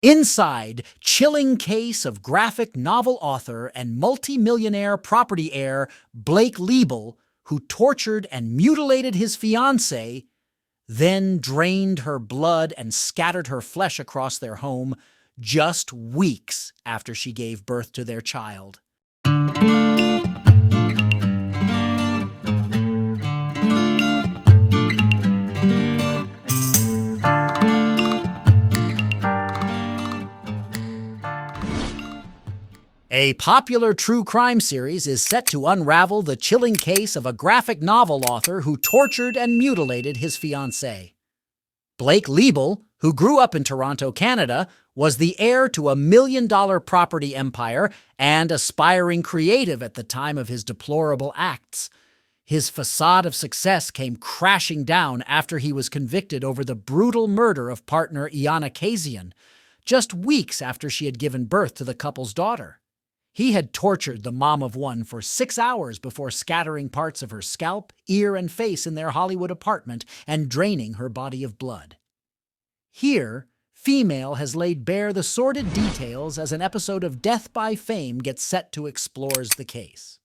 Inside, chilling case of graphic novel author and multi-millionaire property heir Blake Leibel, who tortured and mutilated his fiancée, then drained her blood and scattered her flesh across their home just weeks after she gave birth to their child. A popular true crime series is set to unravel the chilling case of a graphic novel author who tortured and mutilated his fiancée. Blake Leibel, who grew up in Toronto, Canada, was the heir to a million-dollar property empire and aspiring creative at the time of his deplorable acts. His facade of success came crashing down after he was convicted over the brutal murder of partner Iana Kasian, just weeks after she had given birth to the couple's daughter. He had tortured the mom of one for 6 hours before scattering parts of her scalp, ear, and face in their Hollywood apartment and draining her body of blood. Here, Female has laid bare the sordid details as an episode of Death by Fame gets set to explore the case.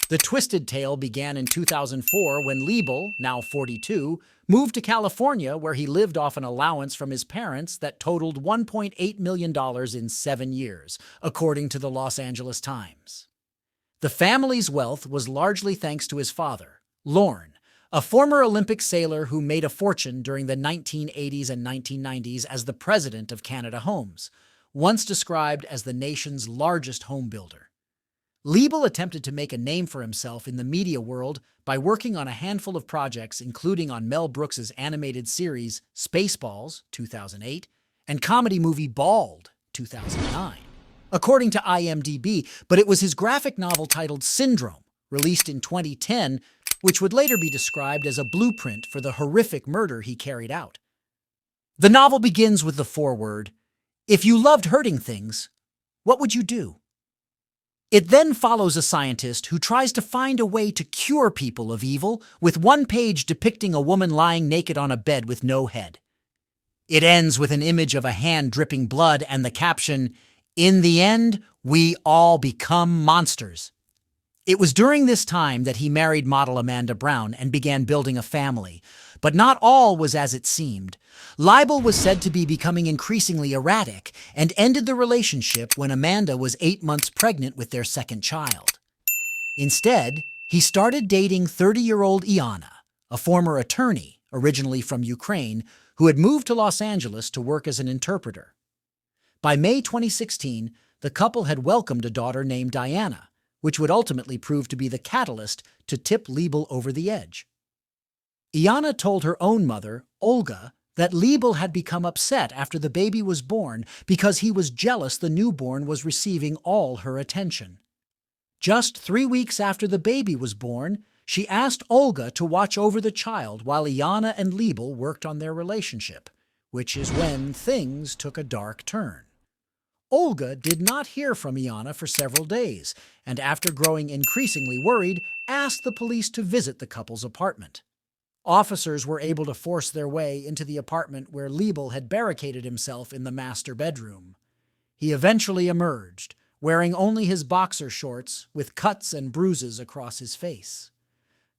The twisted tale began in 2004 when Leibel, now 42, moved to California where he lived off an allowance from his parents that totaled $1.8 million in 7 years, according to the Los Angeles Times. The family's wealth was largely thanks to his father, Lorne, a former Olympic sailor who made a fortune during the 1980s and 1990s as the president of Canada Homes, once described as the nation's largest home builder. Leibel attempted to make a name for himself in the media world by working on a handful of projects, including on Mel Brooks's animated series Spaceballs, 2008, and comedy movie Bald, 2009, according to IMDb, but it was his graphic novel titled Syndrome, released in 2010, which would later be described as a blueprint for the horrific murder he carried out. The novel begins with the foreword, "If you loved hurting things, what would you do?" It then follows a scientist who tries to find a way to cure people of evil, with one page depicting a woman lying naked on a bed with no head. It ends with an image of a hand dripping blood and the caption, "In the end, we all become monsters." It was during this time that he married model Amanda Brown and began building a family. But not all was as it seemed. Leibel was said to be becoming increasingly erratic and ended the relationship when Amanda was 8 months pregnant with their second child. Instead, he started dating 30-year-old Iana, a former attorney, originally from Ukraine, who had moved to Los Angeles to work as an interpreter. By May 2016, the couple had welcomed a daughter named Diana, which would ultimately prove to be the catalyst to tip Leibel over the edge. Iana told her own mother, Olga, that Leibel had become upset after the baby was born because he was jealous the newborn was receiving all her attention. Just 3 weeks after the baby was born, she asked Olga to watch over the child while Iana and Leibel worked on their relationship, which is when things took a dark turn. Olga did not hear from Iana for several days, and after growing increasingly worried, asked the police to visit the couple's apartment. Officers were able to force their way into the apartment where Leibel had barricaded himself in the master bedroom. He eventually emerged, wearing only his boxer shorts with cuts and bruises across his face.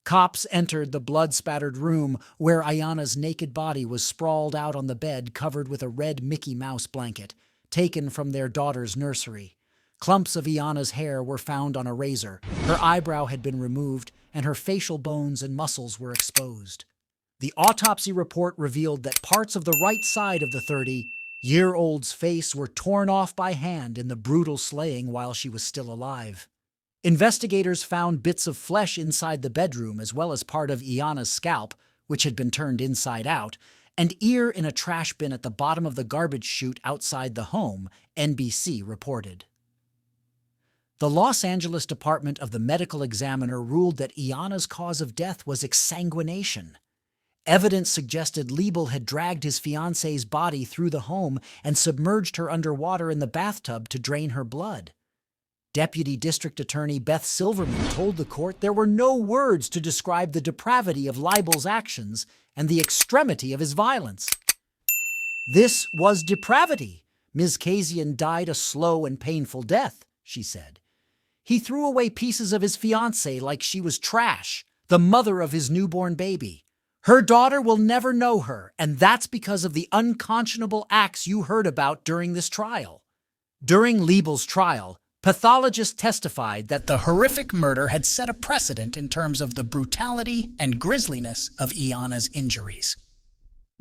Cops entered the blood-spattered room where Iana's naked body was sprawled out on the bed covered with a red Mickey Mouse blanket, taken from their daughter's nursery. Clumps of Iana's hair were found on a razor, her eyebrow had been removed, and her facial bones and muscles were exposed. The autopsy report revealed that parts of the right side of the 30-year-old's face were torn off by hand in the brutal slaying while she was still alive. Investigators found bits of flesh inside the bedroom as well as part of Iana's scalp, which had been turned inside out, and ear in a trash bin at the bottom of the garbage chute outside the home, NBC reported. The Los Angeles Department of the Medical Examiner ruled that Iana's cause of death was exsanguination. Evidence suggested Leibel had dragged his fiancée's body through the home and submerged her underwater in the bathtub to drain her blood. Deputy District Attorney Beth Silverman told the court there were no words to describe the depravity of Leibel's actions and the extremity of his violence. This was depravity, Ms. Kasian died a slow and painful death, she said. He threw away pieces of his fiancée like she was trash, the mother of his newborn baby. Her daughter will never know her, and that's because of the unconscionable acts you heard about during this trial. During Leibel's trial, pathologists testified that the horrific murder had set a precedent in terms of the brutality and grisliness of Iana's injuries.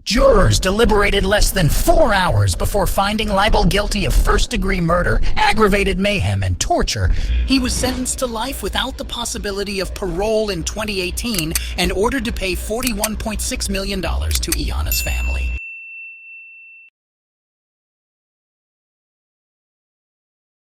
Jurors deliberated less than 4 hours before finding Leibel guilty of first-degree murder, aggravated mayhem, and torture. He was sentenced to life without the possibility of parole in 2018 and ordered to pay $41.6 million to Iana's family.